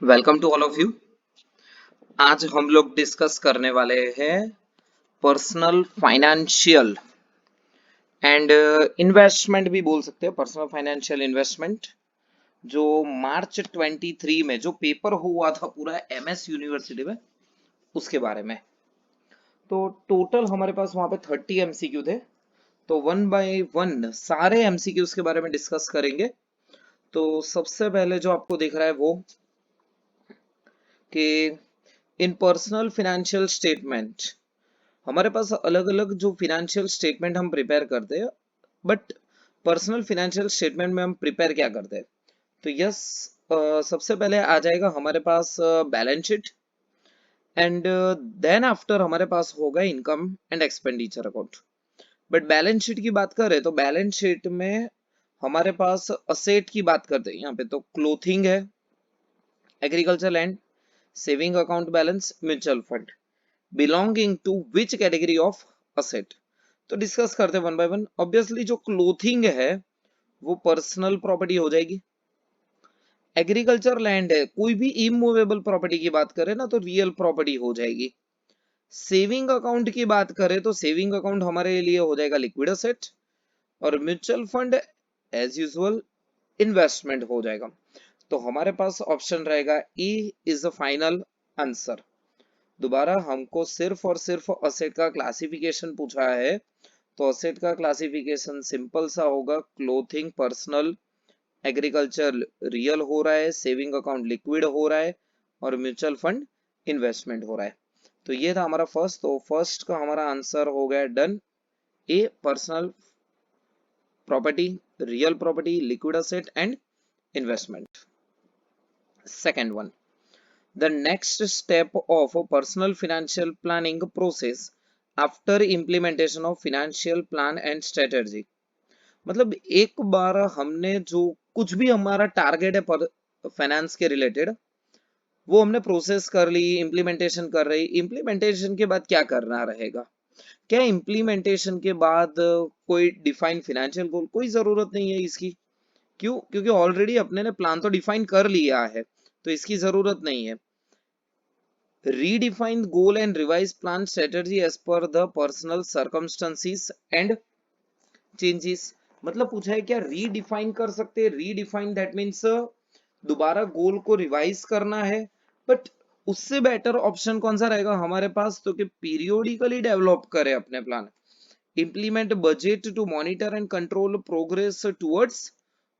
Welcome to all of you. आज हम लोग डिस्कस करने वाले हैं पर्सनल फाइनेंशियल एंड इन्वेस्टमेंट भी बोल सकते हैं, पर्सनल फाइनेंशियल इन्वेस्टमेंट जो मार्च 23 में जो पेपर हुआ था पूरा एमएस यूनिवर्सिटी में, उसके बारे में। तो टोटल हमारे पास वहां पे 30 एमसीक्यू थे। तो वन बाय वन सारे एमसीक्यूज के बारे में डिस्कस करेंगे। तो सबसे पहले जो आपको दिख रहा है वो कि इन पर्सनल फाइनेंशियल स्टेटमेंट हमारे पास अलग अलग जो फिनेंशियल स्टेटमेंट हम प्रिपेयर करते हैं, बट पर्सनल फाइनेंशियल स्टेटमेंट में हम प्रिपेयर क्या करते हैं। तो यस, सबसे पहले आ जाएगा हमारे पास balance sheet and then after हमारे पास होगा income and expenditure account. But balance sheet की बात करें तो बैलेंस शीट में हमारे पास असेट की बात करते हैं। यहाँ पे तो क्लोथिंग है, agriculture land, saving account balance, mutual fund, belonging to which category of asset. तो डिस्कस करते हैं वन बाय वन। ऑब्वियसली जो क्लोथिंग है वो पर्सनल प्रॉपर्टी हो जाएगी। एग्रीकल्चर लैंड है, कोई भी इमूवेबल प्रॉपर्टी की बात करें ना तो रियल प्रॉपर्टी हो जाएगी। सेविंग अकाउंट की बात करें तो सेविंग अकाउंट हमारे लिए हो जाएगा लिक्विड असेट, और mutual fund as usual investment हो जाएगा। तो हमारे पास ऑप्शन रहेगा E is the final answer. दोबारा हमको सिर्फ और सिर्फ असेट का क्लासिफिकेशन पूछा है, तो असेट का क्लासिफिकेशन सिंपल सा होगा, क्लोथिंग पर्सनल, एग्रीकल्चर रियल हो रहा है, सेविंग अकाउंट लिक्विड हो रहा है, और म्यूचुअल फंड इन्वेस्टमेंट हो रहा है। तो ये था हमारा फर्स्ट। तो फर्स्ट का हमारा आंसर हो गया done, A personal property, real property, liquid asset and investment. Second one, the next step of a personal financial planning process after implementation of financial plan and strategy। मतलब एक बार हमने जो कुछ भी हमारा टारगेट है पर फाइनेंस के रिलेटेड, वो हमने प्रोसेस कर ली, इम्प्लीमेंटेशन कर रही। इम्प्लीमेंटेशन के बाद क्या करना रहेगा? क्या इम्प्लीमेंटेशन के बाद कोई डिफाइन फाइनेंशियल गोल? कोई जरूरत नहीं है इसकी। क्यों? क्योंकि ऑलरेडी अपने ने प्लान तो डिफाइन कर लिया है, तो इसकी जरूरत नहीं है। redefine goal and revise plan strategy as per the personal circumstances and changes। मतलब पूछा है क्या रीडिफाइन कर सकते हैं? रीडिफाइन दैट मीन्स दोबारा गोल को रिवाइज करना है। बट उससे बेटर ऑप्शन कौन सा रहेगा हमारे पास? तो कि पीरियोडिकली डेवलप करें अपने plan, implement budget to monitor and control progress towards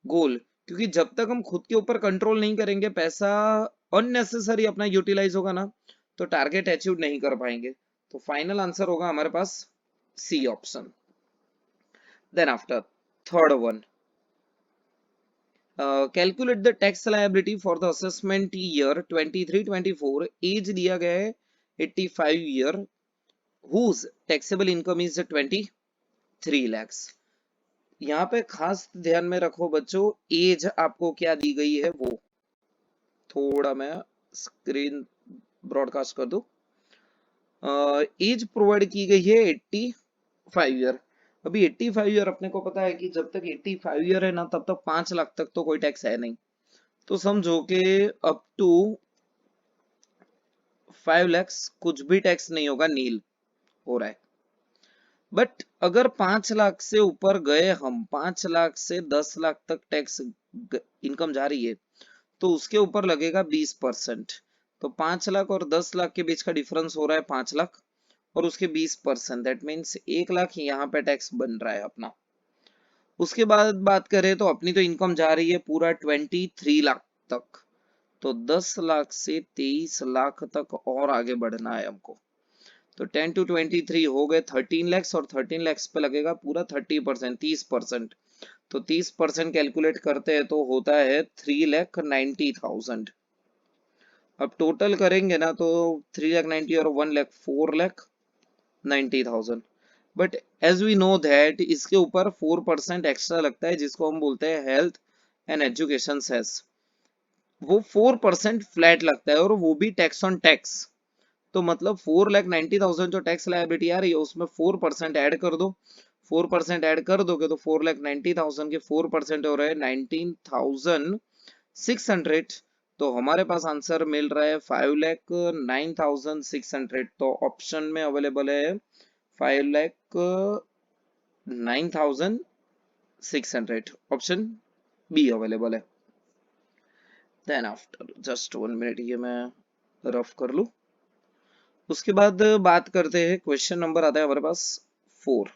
goal. क्योंकि जब तक हम खुद के ऊपर कंट्रोल नहीं करेंगे, पैसा अननेसेसरी अपना यूटिलाइज होगा ना, तो टारगेट अचीव नहीं कर पाएंगे। तो फाइनल आंसर होगा हमारे पास C option. Then after third one, calculate the tax liability for the assessment year 23-24। As दिया गया है 85 year, whose taxable income is 23 lakhs। यहाँ पे खास ध्यान में रखो बच्चों, एज आपको क्या दी गई है वो थोड़ा मैं स्क्रीन ब्रॉडकास्ट कर दूं। एज प्रोवाइड की गई है 85 ईयर। अभी 85 ईयर अपने को पता है कि जब तक 85 ईयर है ना, तब तक 5 लाख तक तो कोई टैक्स है नहीं। तो समझो कि अप टू 5 lakhs कुछ भी टैक्स नहीं होगा, नील हो रहा है। बट अगर 5 लाख से ऊपर गए हम, 5 लाख से 10 लाख तक टैक्स इनकम जा रही है, तो उसके ऊपर लगेगा 20%। तो 5 लाख और 10 लाख के बीच का डिफरेंस हो रहा है 5 लाख, और उसके 20%, दैट मीन्स 1 लाख यहाँ पे टैक्स बन रहा है अपना। उसके बाद बात करें तो अपनी तो इनकम जा रही है पूरा 23 लाख तक, तो 10 लाख से 23 लाख तक और आगे बढ़ना है हमको। तो 10 to 23 हो गए 13 लैक्स, और 13 लैक्स पे लगेगा पूरा 30%, 30%। तो 30% कैलकुलेट करते हैं तो होता है 3,90,000। अब टोटल करेंगे ना तो 3,90,000 और 1,00,000 4,90,000। But as we know that इसके ऊपर 4% एक्स्ट्रा लगता है, जिसको हम बोलते हैं हेल्थ एंड एजुकेशन सेस। वो 4% फ्लैट लगता है, और वो भी टैक्स ऑन टैक्स। तो मतलब 4,90,000 जो टैक्स लायबिलिटी आ रही है उसमें 4% ऐड कर दो। 4% ऐड कर दोगे तो 4,90,000 के 4% हो रहे हैं 19,600। तो हमारे पास आंसर मिल रहा है 5,09,600। तो ऑप्शन में अवेलेबल है 5,09,600, ऑप्शन बी अवेलेबल है। देन आफ्टर जस्ट 1 मिनट, ये मैं रफ कर लूं। उसके बाद बात करते हैं, क्वेश्चन नंबर आता है हमारे पास 4।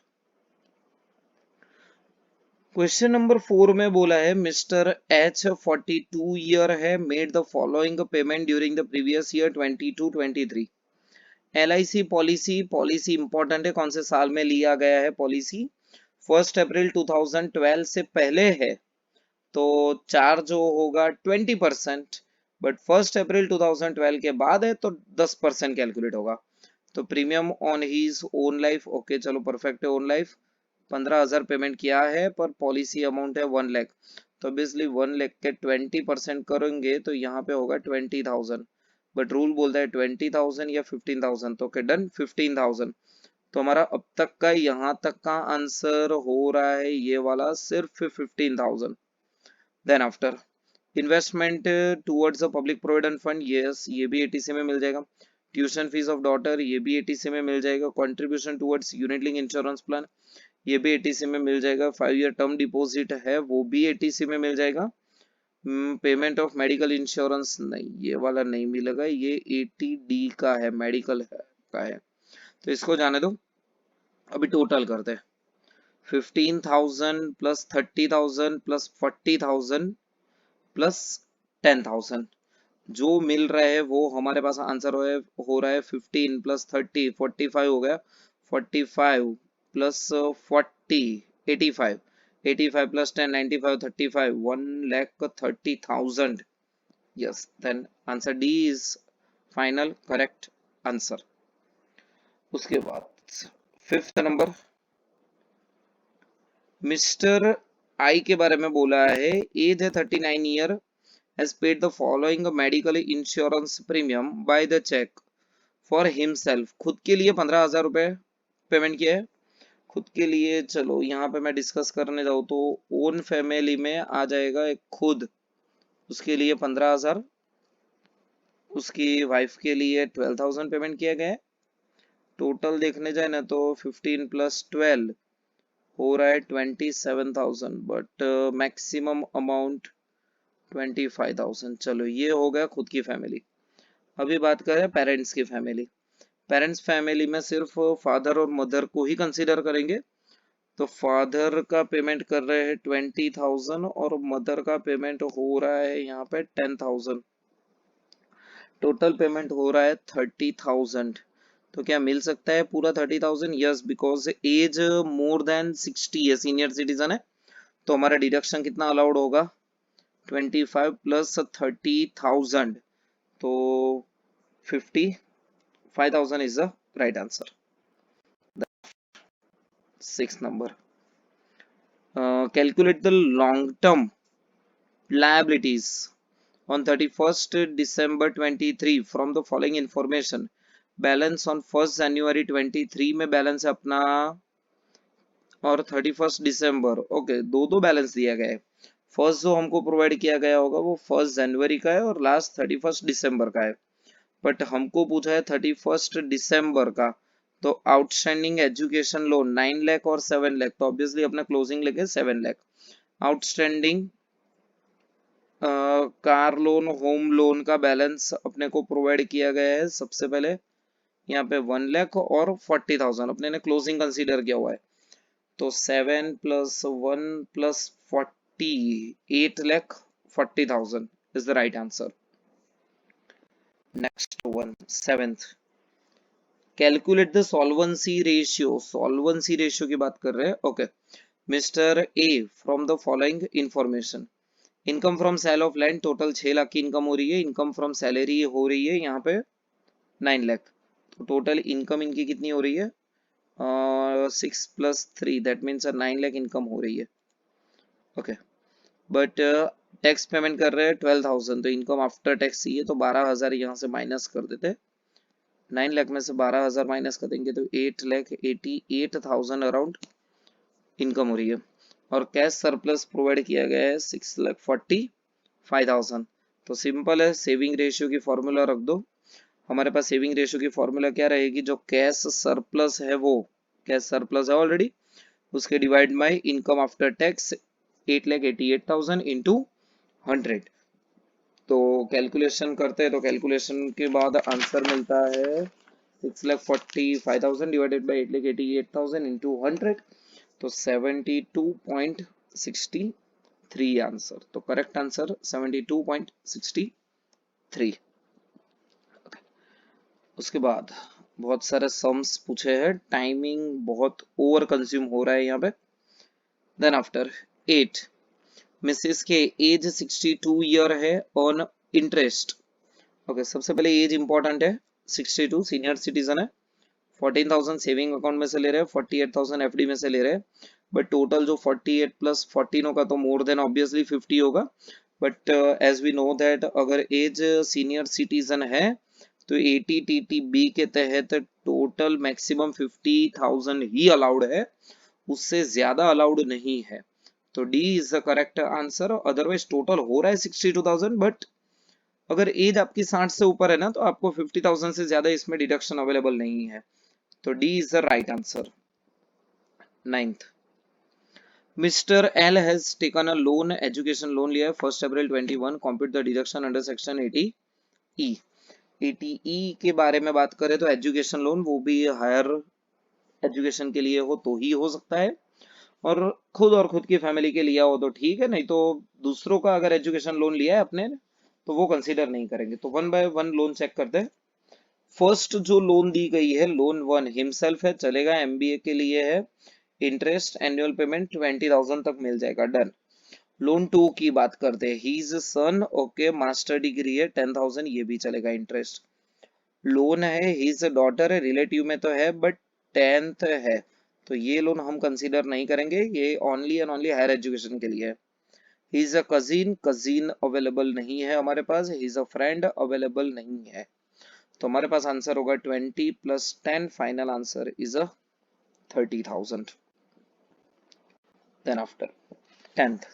क्वेश्चन नंबर 4 में बोला है मिस्टर एच 42 ईयर है, made the following payment during the previous year 22-23। LIC policy, policy important है, कौन से साल में लिया गया है पॉलिसी? 1 अप्रैल 2012 से पहले है तो चार्ज जो होगा 20%, बट 1 अप्रैल 2012 के बाद है तो 10% कैलकुलेट होगा। तो premium on his own life, okay चलो परफेक्ट है, ओन लाइफ 15,000 पेमेंट किया है, पर पॉलिसी अमाउंट है 1 लाख। तो ऑब्वियसली 1 लाख के 20% करेंगे तो यहाँ पे होगा 20,000, बट रूल बोलता है 20,000 या 15,000, तो डन 15,000। तो हमारा अब तक का यहाँ तक का आंसर हो रहा है ये वाला सिर्फ 15,000। Then after investment towards a public provident fund, yes ये भी ATC में मिल जाएगा। ट्यूशन फीस ऑफ डॉटर, ये भी ATC में मिल जाएगा। Contribution towards unit link insurance plan, ये भी ATC में मिल जाएगा। 5 ईयर टर्म डिपॉजिट है, वो भी ATC में मिल जाएगा। पेमेंट ऑफ मेडिकल इंश्योरेंस नहीं, ये वाला नहीं मिलेगा, ये 80D का है, मेडिकल का है, तो इसको जाने दो। अभी टोटल करते हैं, 15,000 प्लस 30,000 प्लस 40,000 प्लस 10,000, जो मिल रहा है वो हमारे पास आंसर हो रहा है 15 प्लस 30 45 हो गया, 45 plus 40 85, 85 plus 10 95, 35 1,30,000। Yes, then answer D is final correct answer. उसके बाद 5th नंबर, मिस्टर आई के बारे में बोला है, एज है 39 year, has paid the following medical insurance premium by the check for himself। खुद के लिए 15,000 रुपए पेमेंट किया है खुद के लिए। चलो यहाँ पे मैं डिस्कस करने जाऊँ तो ओन फैमिली में आ जाएगा एक खुद, उसके लिए 15,000, उसकी वाइफ के लिए 12,000 पेमेंट किया गया है। टोटल देखने जाए ना तो 15 प्लस 12 हो रहा है 27,000, बट मैक्सिमम अमाउंट 25,000। चलो ये हो गया खुद की फैमिली। अभी बात करें पेरेंट्स की फैमिली। पेरेंट्स फैमिली में सिर्फ फादर और मदर को ही कंसीडर करेंगे। तो फादर का पेमेंट कर रहे हैं 20,000 और मदर का पेमेंट हो रहा है यहाँ पे 10,000। टोटल पेमेंट हो रहा है 30,000। तो क्या मिल सकता है पूरा 30,000? Yes, because as more than 60 है, सीनियर सिटीजन है, तो हमारा डिडक्शन कितना अलाउड होगा? 25 प्लस 30,000, तो 55,000 is the right answer. 6th number, calculate the long-term liabilities on 31st December 23 from the following information. Balance on 1st January 23 में balance है अपना, और 31st दिसंबर, ओके दो बैलेंस दिया गया है। फर्स्ट जो हमको प्रोवाइड किया गया होगा वो 1st जनवरी का है और लास्ट 31st दिसंबर का है, बट हमको पूछा है 31st दिसंबर का। तो आउटस्टैंडिंग एजुकेशन लोन 9 लाख और 7 लाख, तो ऑब्वियसली अपना क्लोजिंग लेके 7 lakh. Outstanding car loan, home loan का बैलेंस अपने को प्रोवाइड किया गया है सबसे पहले यहाँ पे 1 लाख और 40,000 अपने ने क्लोजिंग कंसीडर किया हुआ है। तो 7 plus 1 plus 40, 8 lakh 40,000 is the right answer. Next one, 7th, calculate the solvency ratio. Solvency ratio की बात कर रहे हैं, okay. Mister A from the following information, income from sale of land total 6 lakh की इनकम हो रही है, इनकम फ्रॉम सैलरी हो रही है यहाँ पे 9 लाख, तो टोटल इनकम इनकी कितनी हो रही है? 6 plus 3 that means 9 lakh income हो रही है, ओके। बट टैक्स पेमेंट कर रहे हैं 12,000, तो इनकम आफ्टर टैक्स चाहिए, तो 12,000 यहाँ से माइनस कर देते। 9 लाख में से 12,000 माइनस करेंगे तो 8,88,000 अराउंड इनकम हो रही है, और कैश सरप्लस प्रोवाइड किया गया है 6,45,000। तो सिंपल है, सेविंग रेशियो की फॉर्मूला रख दो। हमारे पास सेविंग रेशियो की फॉर्मूला क्या रहेगी, जो कैश सरप्लस है वो कैश सरप्लस है ऑलरेडी, उसके divide by income after tax 8,88,000 into 100। तो कैलकुलेशन करते हैं, तो कैलकुलेशन के बाद आंसर मिलता है 6,45,000 डिवाइडेड बाई 8,88,000 इंटू 100, तो 72.63 आंसर। तो करेक्ट आंसर 72.63। उसके बाद बहुत सारे सम्स पूछे हैं, टाइमिंग बहुत ओवर कंज्यूम हो रहा है यहाँ पे। देन आफ्टर 8, मिसेस के एज 62 ईयर है ऑन इंटरेस्ट। ओके, सबसे पहले एज इंपॉर्टेंट है, 62 सीनियर सिटीजन है, 14,000 सेविंग अकाउंट में से ले रहे हैं, 48,000 एफडी में से ले रहे हैं, बट टोटल जो 48 प्लस 14 होगा तो मोर देन ऑब्वियसली 50 होगा। But as we know that अगर एज सीनियर सिटीजन है तो 80TTB के तहत टोटल मैक्सिमम 50,000 ही अलाउड है, उससे ज्यादा अलाउड नहीं है। तो D is the correct answer. Otherwise total हो रहा है 62,000, बट अगर एज आपकी 60 से ऊपर है ना तो आपको 50,000 से ज्यादा इसमें डिडक्शन अवेलेबल नहीं है। तो D is the right answer. 9th, mister L has taken a loan, education loan लिया है 1 अप्रैल 21, compute the deduction under section 80 ई। 80 ई के बारे में बात करें तो एजुकेशन लोन वो भी हायर एजुकेशन के लिए हो तो ही हो सकता है, और खुद की फैमिली के लिया हो तो ठीक है, नहीं तो दूसरों का अगर एजुकेशन लोन लिया है अपने तो वो कंसीडर नहीं करेंगे। तो one by one loan check करते हैं। फर्स्ट जो लोन दी गई है लोन 1 हिमसेल्फ है, चलेगा, एमबीए के लिए है, इंटरेस्ट एनुअल पेमेंट 20,000 तक मिल जाएगा, डन। लोन 2 की बात करते हैं, हीज सन, ओके, मास्टर डिग्री है 10,000, ये भी चलेगा, इंटरेस्ट। लोन है, हीज डॉटर है, रिलेटिव में तो है बट 10th है, तो ये लोन हम कंसीडर नहीं करेंगे, ये only and only higher education के लिए है। He is a cousin, cousin available नहीं है हमारे पास, he is a friend available नहीं है, तो हमारे पास आंसर होगा 20 plus 10, final answer is a 30,000। Then after 10th,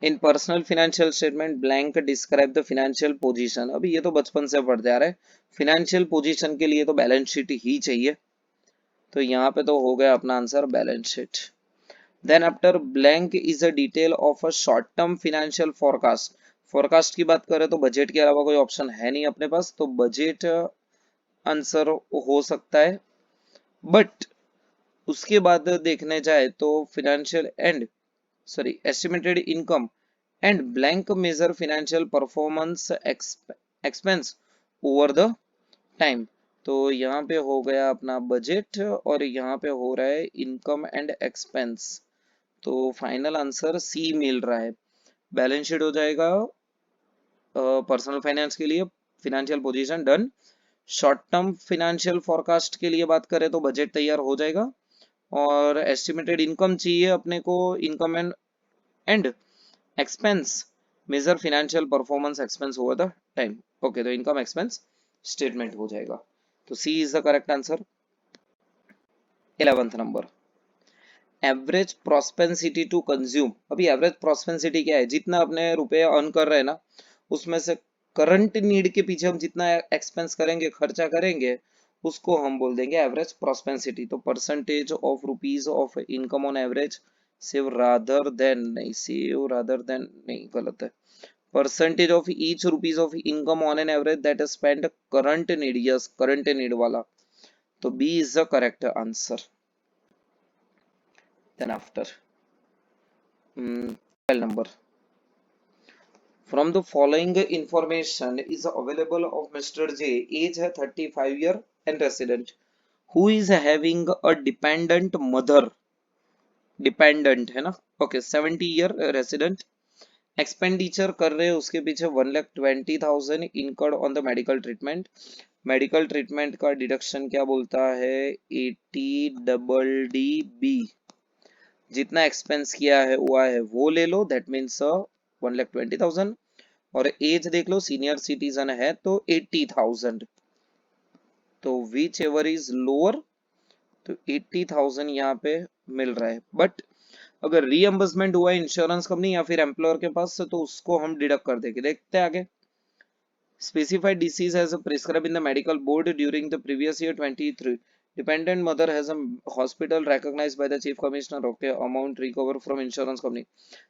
in personal financial statement blank describe the financial position. अभी ये तो बचपन से पढ़ते आ रहे हैं, फाइनेंशियल पोजीशन के लिए तो बैलेंस शीट ही चाहिए, तो यहाँ पे तो हो गया अपना answer balance sheet. Then after blank is a detail of a short term financial forecast. Forecast की बात करें तो बजट के अलावा कोई ऑप्शन है नहीं अपने पास, तो बजट आंसर हो सकता है, बट उसके बाद देखने जाए तो financial and sorry estimated income and blank major financial performance expense over the time. तो यहाँ पे हो गया अपना बजट और यहाँ पे हो रहा है इनकम एंड एक्सपेंस, तो फाइनल आंसर सी मिल रहा है। बैलेंस शीट हो जाएगा पर्सनल फाइनेंस के लिए, financial position done. Short term financial forecast के लिए बात करें तो बजट तैयार हो जाएगा, और एस्टिमेटेड इनकम चाहिए अपने को, income and expense measure financial performance expense over the time. Okay, तो इनकम एक्सपेंस स्टेटमेंट हो जाएगा, तो C is the correct answer. 11th number, average propensity to consume. अभी एवरेज प्रोस्पेंसिटी क्या है, जितना अपने रुपए अर्न कर रहे हैं ना उसमें से करंट नीड के पीछे हम जितना एक्सपेंस करेंगे, खर्चा करेंगे, उसको हम बोल देंगे एवरेज प्रोस्पेंसिटी। तो percentage of rupees of income on average, save rather than, नहीं सेव रादर देन नहीं, गलत है, percentage of each rupees of income on an average that is spend current need, yes current need वाला, तो B is the correct answer. Then after 12 number, from the following information is available of Mr. J, age है 35 year and resident, who is having a dependent mother, dependent है ना, okay, 70 year resident, expenditure कर रहे हैं उसके पीछे 1,20,000 incurred on the medical treatment. Medical treatment का deduction क्या बोलता है, 80DDB, जितना एक्सपेंस किया है हुआ है वो ले लो, दैट मीन्स 1,20,000, और एज देख लो सीनियर सिटीजन है तो 80,000, तो विच एवर इज लोअर, तो 80,000 यहाँ पे मिल रहा है, बट अगर रीएम्बर्समेंट हुआ है इंश्योरेंस कंपनी या फिर एम्प्लॉयर के पास से तो उसको हम डिडक्ट कर देंगे, देखते हैं आगे। Specified disease as a prescribed in the medical board during the previous year 23. Dependent mother has a hospital recognized by the chief commissioner. Okay, amount recover from insurance company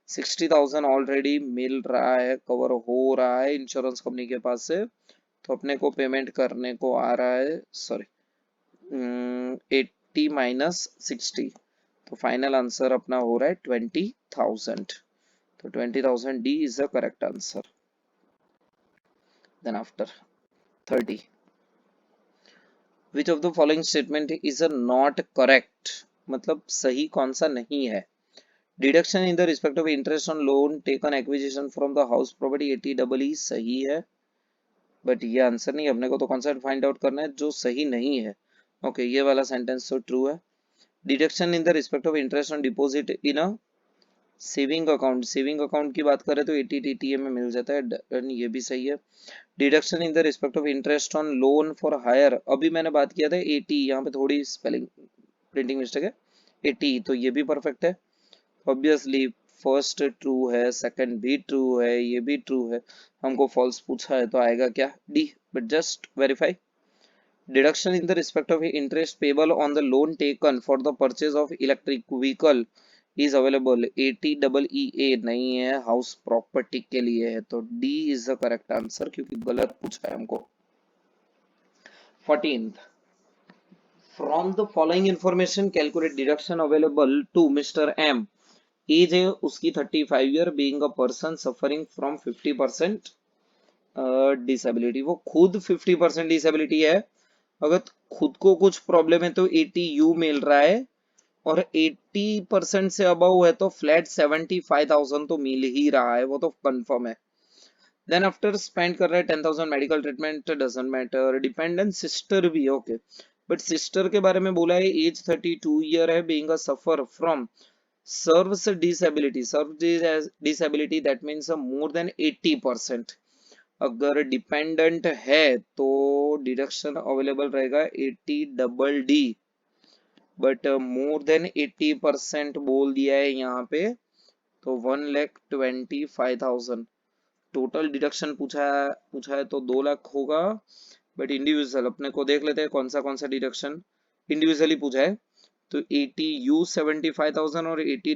60,000 already मिल रहा है, cover हो रहा है insurance company के पास से, तो अपने को पेमेंट करने को आ रहा है, सॉरी 80 माइनस 60, तो फाइनल आंसर अपना हो रहा है 20,000, तो 20,000 D is the correct answer. Then after 30, which of the following statement is a not correct, मतलब सही कौन सा नहीं है. Deduction in the respect of interest on loan taken acquisition from the house property 80 सही है, बट ये answer नहीं, अपने को तो कॉन्सेप्ट फाइंड आउट करना है जो सही नहीं है. ओके ये वाला सेंटेंस तो ट्रू है. Deduction in the respect of interest on deposit in a saving account, saving account की बात करें तो 80 टीटीए में मिल जाता है, ये भी सही है. Deduction in the respect of interest on loan for higher, अभी मैंने बात किया था 80, यहाँ पे थोड़ी स्पेलिंग प्रिंटिंग मिस्टेक है, 80, तो ये भी परफेक्ट है. ऑब्वियसली फर्स्ट ट्रू है, सेकंड भी ट्रू है, ये भी ट्रू है. हमको फॉल्स पूछा है तो आएगा क्या, D, but just verify. Deduction in the respect of interest payable on the loan taken for the purchase of electric vehicle is available 80EE नहीं है, हाउस प्रॉपर्टी के लिए है, तो D is the correct answer, क्योंकि गलत पूछा है हमको. 14th, from the following information calculate deduction available to mister M. As है उसकी 35 year, being a person suffering from 50% disability, वो खुद 50% डिसेबिलिटी है. अगर खुद को कुछ प्रॉब्लम है तो 80 मिल रहा है, और 80% से अबव है तो फ्लैट 75,000 तो मिल ही रहा है, वो तो कंफर्म है. देन आफ्टर स्पेंड कर रहा है 10,000 medical treatment, doesn't matter. Dependent sister भी ओके, बट सिस्टर के बारे में बोला है एज 32 ईयर है, being a suffer from severe disability, severe disability that means more than 80%. अगर डिपेंडेंट है तो डिडक्शन अवेलेबल रहेगा 80 डी, बट मोर देन 80% बोल दिया है यहाँ पे, तो 1,25,000 टोटल डिडक्शन पूछा है तो 2 लाख होगा. बट इंडिविजुअल अपने को देख लेते हैं कौन सा डिडक्शन इंडिविजुअली पूछा है, तो 80U 75,000 और 80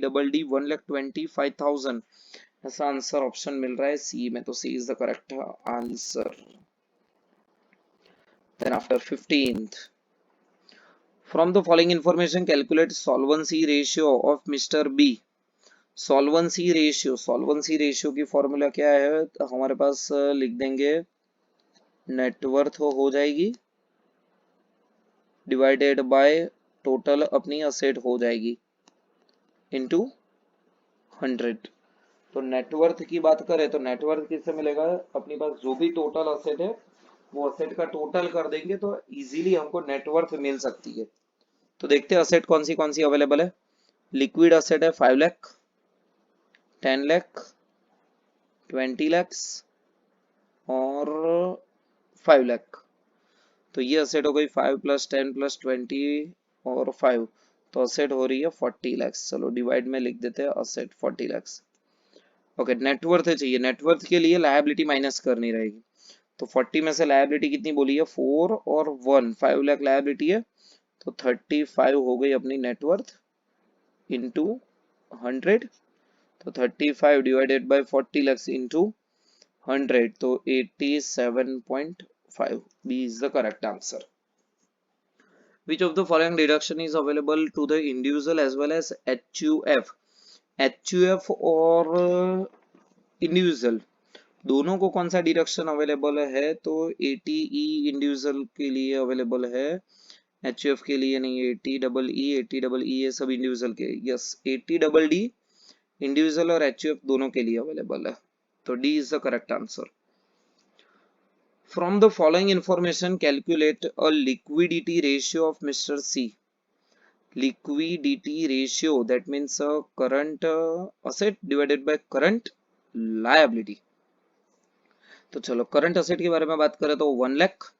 1,25,000, ऐसा आंसर ऑप्शन मिल रहा है सी में, तो C is the correct answer. Then after 15th, from the following information calculate solvency ratio of mister B. Solvency ratio की फॉर्मूला क्या है, तो हमारे पास लिख देंगे नेटवर्थ हो जाएगी डिवाइडेड बाय टोटल अपनी असेट हो जाएगी इनटू 100. तो नेटवर्थ की बात करें तो नेटवर्थ किससे मिलेगा, अपनी पास जो भी टोटल असेट है वो असेट का टोटल कर देंगे तो इजीली हमको नेटवर्थ मिल सकती है. तो देखते हैं असेट कौन सी अवेलेबल है. लिक्विड असेट है 5 लाख, 10 लाख, 20 लाख और 5 लाख. तो ये असेट हो गई 5 + 10 + 20 और 5, तो असेट हो रही है 40 लाख. चलो डिवाइड में लिख देते हैं असेट 40 लाख. ओके नेटवर्थ चाहिए, नेटवर्थ के लिए लायबिलिटी माइनस करनी रहेगी, तो 40 में से लायबिलिटी कितनी बोली है 4 और 1, 5 लाख लायबिलिटी है, तो 35 हो गई अपनी नेटवर्थ इनटू 100, तो 35 डिवाइडेड बाय 40 लाख इनटू 100, तो 87.5, B is the correct answer. Which of the following deduction is available to the individual as well as HUF? HUF और इंडिविजुअल दोनों को कौन सा डिडक्शन अवेलेबल है, तो 80E इंडिविजुअल के लिए अवेलेबल है, HUF के लिए नहीं. 80EE ये सब इंडिविजुअल के, यस 80DD इंडिविजुअल और HUF दोनों के लिए अवेलेबल है, तो D is the correct answer. From the following information calculate a liquidity ratio of Mr. C. Liquidity ratio that means current asset divided by current liability. तो चलो current asset के बारे में बात करें तो 1 लाख,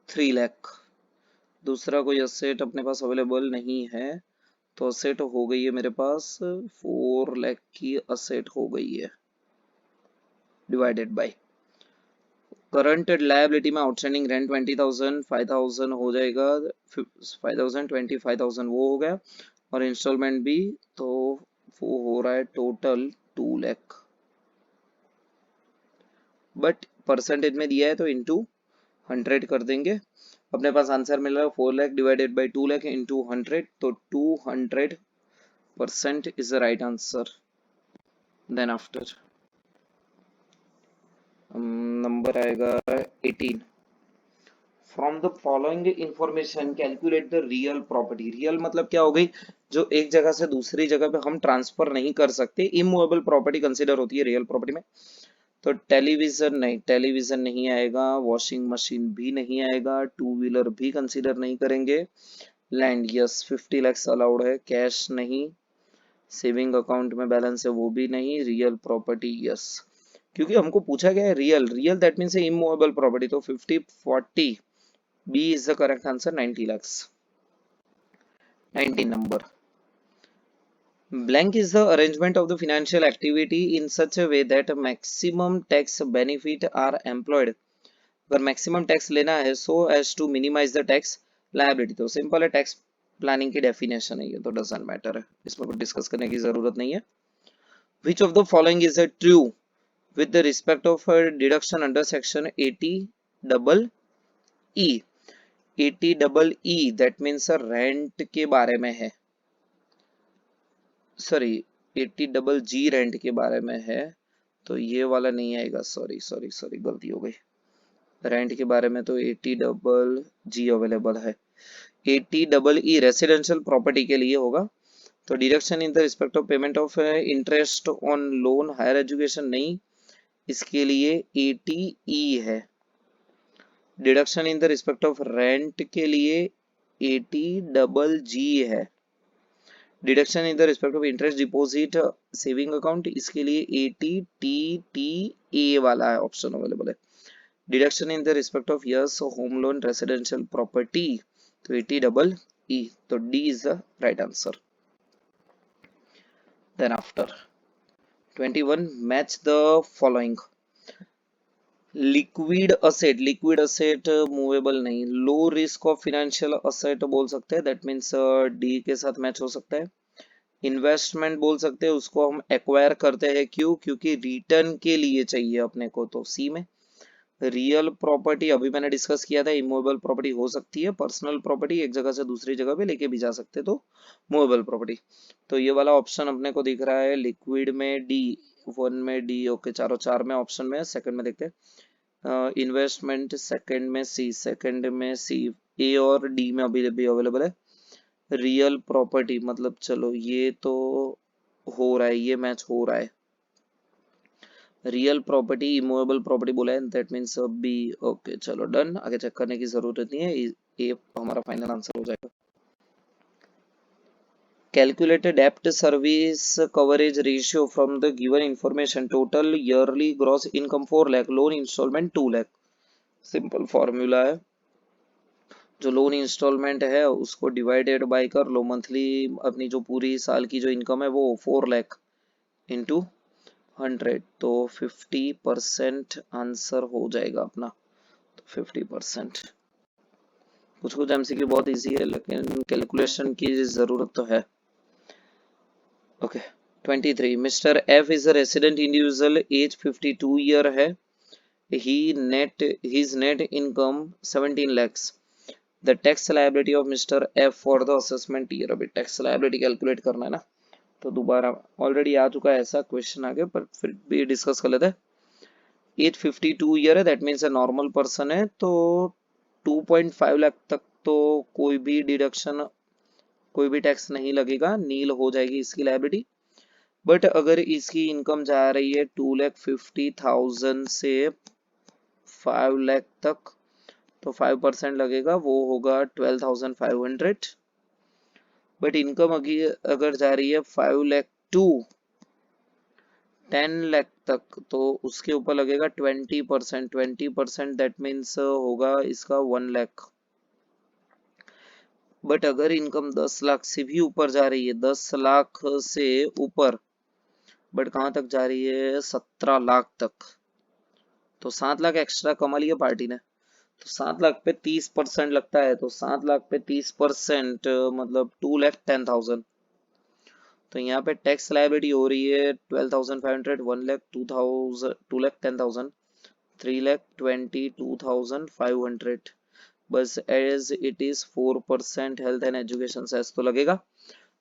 3 लाख. दूसरा कोई असेट अपने पास अवेलेबल नहीं है, तो असेट हो गई है मेरे पास 4 लाख की असेट हो गई है डिवाइडेड बाय करंट लायबिलिटी में आउटस्टैंडिंग रेंट 20,000, 5,000 हो जाएगा, 5,000, 25,000 वो हो गया, और इंस्टॉलमेंट भी, तो वो हो रहा है टोटल 2 लाख, बट परसेंटेज में दिया है तो इंटू 100 कर देंगे। अपने पास आंसर मिल रहा है 4 lakh divided by 2 lakh into 100, तो 200% is the right answer. Then after number आएगा 18। From the following information calculate the real property. Real मतलब क्या हो गई, जो एक जगह से दूसरी जगह पे हम ट्रांसफर नहीं कर सकते, इमूवेबल प्रॉपर्टी कंसिडर होती है रियल प्रॉपर्टी में। तो टेलीविजन नहीं आएगा, वॉशिंग मशीन भी नहीं आएगा, टू व्हीलर भी कंसिडर नहीं करेंगे, लैंड यस 50 लाख अलाउड है, कैश नहीं, सेविंग अकाउंट में बैलेंस है वो भी नहीं, रियल प्रॉपर्टी यस, क्योंकि हमको पूछा गया है real, real that means immovable property, तो 50 40 B is the correct answer, 90 lakhs. 19 number. Blank is the arrangement of the financial activity in such a way that maximum tax benefit are employed. अगर maximum tax लेना है so as to minimize the tax liability, तो simple है, tax planning की definition है ये, तो doesn't matter है, इसमें कुछ डिस्कस करने की जरूरत नहीं है। Which of the following is a true with the respect of a deduction under section 80 double E? 80 double E that means rent के बारे में है, सॉरी 80 डबल जी रेंट के बारे में है, तो ये वाला नहीं आएगा, सॉरी सॉरी सॉरी गलती हो गई, रेंट के बारे में तो 80 डबल जी अवेलेबल है, 80 डबल ई रेसिडेंशियल प्रॉपर्टी के लिए होगा। तो deduction in the respect of payment of interest on loan higher education नहीं, इसके लिए 80 ई है। Deduction in the respect of rent के लिए 80 डबल जी है। Deduction in the respect of interest deposit saving account, इसके लिए 80 टी टी ए वाला है ऑप्शन अवेलेबल है। Deduction in the respect of yes home loan residential property, तो 80 double E, तो D is the right answer. Then after 21 match the following. Liquid asset movable नहीं, low risk of financial asset बोल सकते हैं, that means D के साथ match हो सकता है। इन्वेस्टमेंट बोल सकते हैं, उसको हम एक्वायर करते हैं, क्यों, क्योंकि रिटर्न के लिए चाहिए अपने को, तो सी में। रियल प्रॉपर्टी अभी मैंने डिस्कस किया था, इमूवेबल प्रॉपर्टी हो सकती है, पर्सनल प्रॉपर्टी एक जगह से दूसरी जगह पे लेके भी जा सकते, तो मूवेबल प्रॉपर्टी, तो ये वाला ऑप्शन अपने को दिख रहा है लिक्विड में डी, 1 में डी, ओके, चारों 4 में ऑप्शन में, सेकंड में देखते हैं इन्वेस्टमेंट, सेकंड में सी, ए और डी में अभी भी अवेलेबल है। रियल प्रॉपर्टी मतलब चलो ये तो हो रहा है, ये मैच हो रहा है, रियल प्रॉपर्टी इमूवेबल प्रॉपर्टी बोला है, दैट मींस बी, ओके चलो डन, आगे चेक करने की जरूरत नहीं है, ये हमारा फाइनल आंसर हो जाएगा। कैलकुलेट डेब्ट service coverage ratio from the given information, total yearly gross income 4 lakh, loan installment 2 lakh. Simple formula है, जो लोन इंस्टॉलमेंट है उसको डिवाइडेड बाय कर लो मंथली, अपनी जो पूरी साल की जो इनकम है वो 4 लाख इंटू 100, तो 50% आंसर हो जाएगा अपना, तो 50%। कुछ कुछ एमसीक्यू बहुत इजी है लेकिन कैलकुलेशन की जरूरत तो है। Okay 23 mister F is a resident individual, age 52 year है, his net income 17 lakhs, the tax liability of Mr. F for the assessment year। अभी टैक्स लायबिलिटी कैलकुलेट करना है ना, तो दोबारा ऑलरेडी आ चुका है ऐसा क्वेश्चन आगे, पर फिर भी डिस्कस कर लेते हैं। एज 52 ईयर है, दैट मीन्स नॉर्मल पर्सन है, तो 2.5 लाख तक तो कोई भी डिडक्शन, कोई भी टैक्स नहीं लगेगा, नील हो जाएगी इसकी लायबिलिटी। बट अगर इसकी इनकम जा रही है 2,50,000 से 5 लाख तक, तो 5% लगेगा, वो होगा 12,500। बट इनकम अगर जा रही है 5 लाख टू 10 लाख तक, तो उसके ऊपर लगेगा 20%, 20% दैट मीन्स होगा इसका 1 लाख। बट अगर इनकम 10 लाख से भी ऊपर जा रही है, 10 लाख से ऊपर, बट कहां तक जा रही है 17 लाख तक, तो 7 लाख एक्स्ट्रा कमा लिया पार्टी ने, तो 7 लाख पे 30% लगता है, तो 7 लाख पे 30% मतलब 2,10,000। तो यहाँ पे टैक्स लायबिलिटी हो रही है 12,500, 1,00,000, 2,000, 2,10,000, 3,22,500। बस as it is 4% health and education cess तो लगेगा,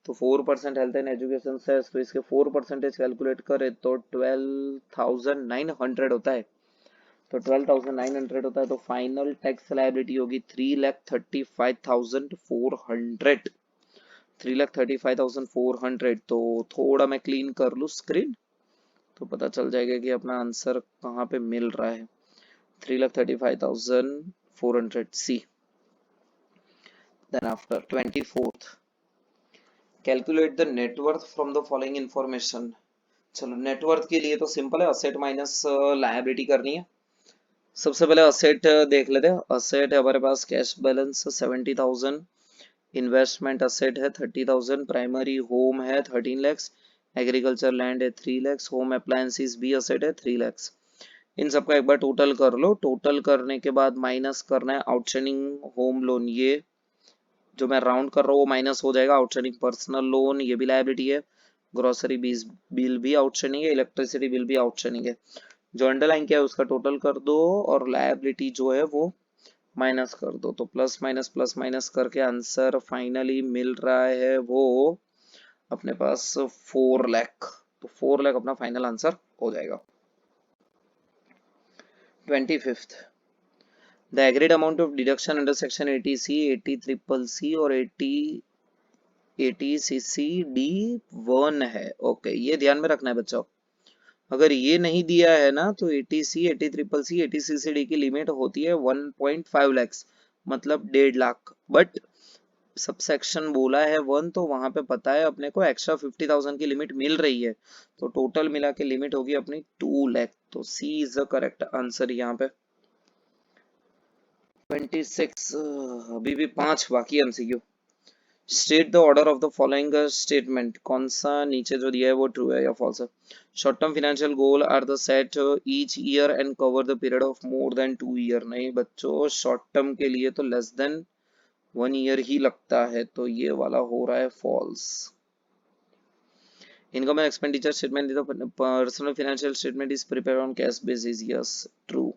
तो 4% हेल्थ एंड एजुकेशन सेस, तो इसके 4% कैलकुलेट करे तो 12,900 होता है। तो 12,900 होता है, तो फाइनल टैक्स लायबिलिटी होगी 3,35,400। 3,35,400। तो थोड़ा मैं क्लीन कर लूँ स्क्रीन, तो पता चल जाएगा कि अपना आंसर कहाँ पे मिल रहा है। 3,35,400 C. Then after 24th, calculate the net worth from the following information. चलो नेटवर्थ के लिए तो सिंपल है, असेट माइनस लायबिलिटी करनी है। सबसे पहले असेट देख लेते हैं। असेट है हमारे पास कैश बैलेंस 70,000, इन्वेस्टमेंट असेट है 30,000, प्राइमरी होम है 13 lakhs, एग्रीकल्चर लैंड है 3 lakhs, होम अप्लायंसेस भी असेट है 3 lakhs। इन सबका एक बार टोटल कर लो। टोटल करने के बाद माइनस करना है आउटस्टैंडिंग होम लोन, ये जो मैं राउंड कर रहा हूँ वो माइनस हो जाएगा। आउटस्टैंडिंग पर्सनल लोन, ये भी लायबिलिटी है। ग्रोसरी बिल भी आउटस्टैंडिंग है, इलेक्ट्रिसिटी बिल भी आउटस्टैंडिंग है। जो अंडरलाइन किया है उसका टोटल कर दो, और लायबिलिटी जो है वो माइनस कर दो। तो प्लस माइनस करके आंसर फाइनली मिल रहा है वो अपने पास 4 लाख। तो 4 लाख अपना फाइनल आंसर हो जाएगा। 25th, the agreed amount of deduction under section 80C, 80CCC और 80CCD1 है। ओके, ये ध्यान में रखना है बच्चों। अगर ये नहीं दिया है ना तो 80C, 80CCC, 80CCD की लिमिट होती है 1.5 lakhs, मतलब 1.5 लाख। बट सब सेक्शन बोला है 1, तो वहां पे पता है अपने को एक्स्ट्रा 50,000 की लिमिट मिल रही है, तो टोटल मिला के लिमिट होगी अपनी 2 लाख। तो C is the correct answer यहाँ पे। 26, अभी भी 5 बाकी MCQ. State the order of the following statement. कौन सा नीचे जो दिया है वो ट्रू है या फॉल्स है। Short term financial goal are the set each year and cover the period of more than 2 year. नहीं बच्चों, शॉर्ट टर्म के लिए तो लेस देन 1 ईयर ही लगता है, तो ये वाला हो रहा है false. Income and expenditure statement, personal financial statement is prepared on cash basis. Yes, true.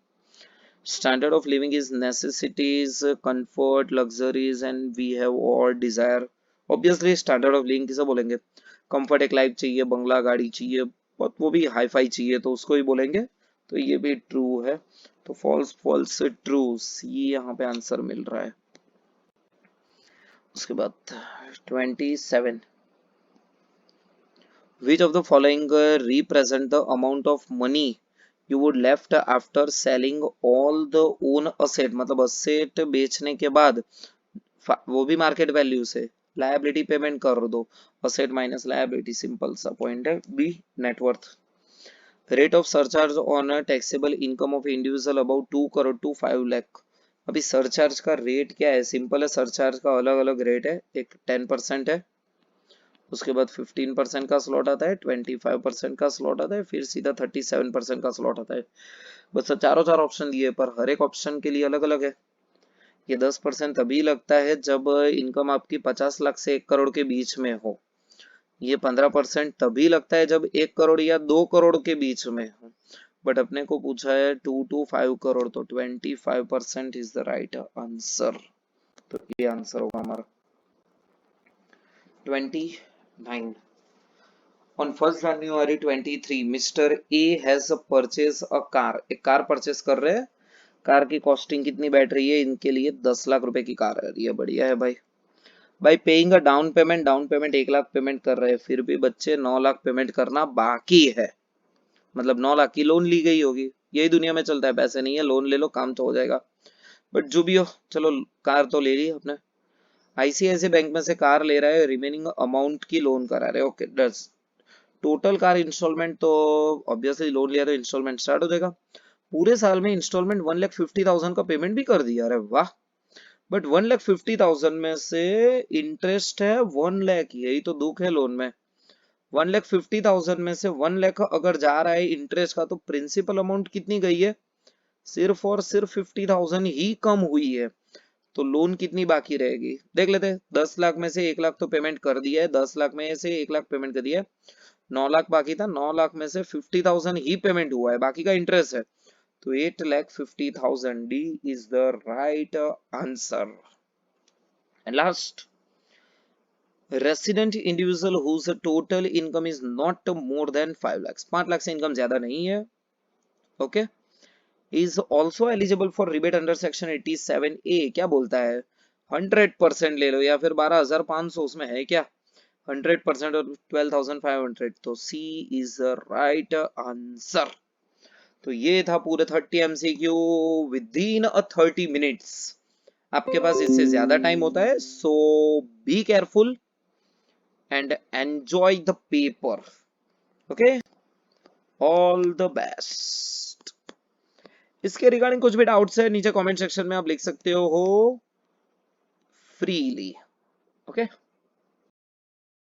Standard of living is necessities, comfort, luxuries, and we have all desire. Obviously, standard of living किसे बोलेंगे? Comfort एक life चाहिए, बंगला गाड़ी चाहिए, और वो भी hi fi चाहिए, तो उसको ही बोलेंगे। तो ये भी ट्रू है, तो फॉल्स फॉल्स से ट्रू, सी यहाँ पे आंसर मिल रहा है। उसके बाद 27, which of the following represent the amount of money you would left after selling all the own asset। मतलब असेट बेचने के बाद, वो भी मार्केट वैल्यू से लायबिलिटी पेमेंट कर दो। असेट माइनस लायबिलिटी, सिंपल सा पॉइंट है। B net worth. Rate of surcharge on taxable income of individual about 2 crore to 5 lakh. अभी सरचार्ज का रेट क्या है? सिंपल है, सरचार्ज का अलग अलग रेट है। एक 10% है, उसके बाद 15% का स्लॉट आता है, 25% का स्लॉट आता है, फिर सीधा 37% का स्लॉट आता है। बस चारों चार ऑप्शन दिए, पर हर एक ऑप्शन के लिए अलग अलग है। ये 10% तभी लगता है जब इनकम आपकी 50 लाख से 1 करोड़ के बीच में हो। ये 15% तभी लगता है जब 1 करोड़ या 2 करोड़ के बीच में हो। बट अपने को पूछा है 2 to 5 करोड़, तो 25% इज द राइट आंसर। तो ये आंसर होगा हमारा। 29, on 1st January 23, Mr. A has purchased a car। एक कार परचेस कर रहे हैं। कार की कॉस्टिंग कितनी बैठ रही है इनके लिए? 10 लाख रुपए की कार है। ये बढ़िया है भाई। भाई paying a down payment 1 lakh payment कर रहे हैं, फिर भी बच्चे 9 लाख पेमेंट करना बाकी है। मतलब 9 लाख की लोन ली गई होगी। यही दुनिया में चलता है, पैसे नहीं है लोन ले लो, काम तो हो जाएगा। बट जो भी हो, चलो कार तो ले ली अपने। आईसीआईसी बैंक में से कार ले रहा है, रिमेनिंग अमाउंट की लोन करा रहे हैं। ओके, डस टोटल कार इंस्टॉलमेंट, तो ऑब्वियसली लोन लिया तो इंस्टॉलमेंट स्टार्ट हो जाएगा। पूरे साल में इंस्टॉलमेंट 1,50,000 का पेमेंट भी कर दिया। अरे वाह। बट 1,50,000 में से इंटरेस्ट है 1 लाख। यही तो दुख है लोन में। 1,50,000 में से 1 लाख अगर जा रहा है इंटरेस्ट का, तो प्रिंसिपल अमाउंट कितनी गई है? सिर्फ और सिर्फ 50,000 ही कम हुई है, तो लोन कितनी बाकी रहेगी देख लेते हैं। 10 लाख में से 1 लाख तो पेमेंट कर दिया है, 10 लाख में से 1 लाख पेमेंट कर दिया है, 9 लाख बाकी था, 9 लाख में से 50,000 ही पेमेंट हुआ है, बाकी का इंटरेस्ट है, तो 8,50,000 D is the right answer. And last, resident individual whose total income is not more than 5 lakh, 5 lakh से इनकम ज्यादा नहीं है, okay, is also eligible for rebate under section 87A। क्या बोलता है, 100% ले लो या फिर 12,500, उसमें है क्या, 100% और 12,500, तो C is the right answer. तो ये था पूरे 30 MCQ within a 30 minutes. आपके पास इससे ज्यादा टाइम होता है, so be careful and enjoy the paper, okay, all the best. इसके रिगार्डिंग कुछ भी डाउट्स है नीचे कमेंट सेक्शन में आप लिख सकते हो फ्रीली, ओके।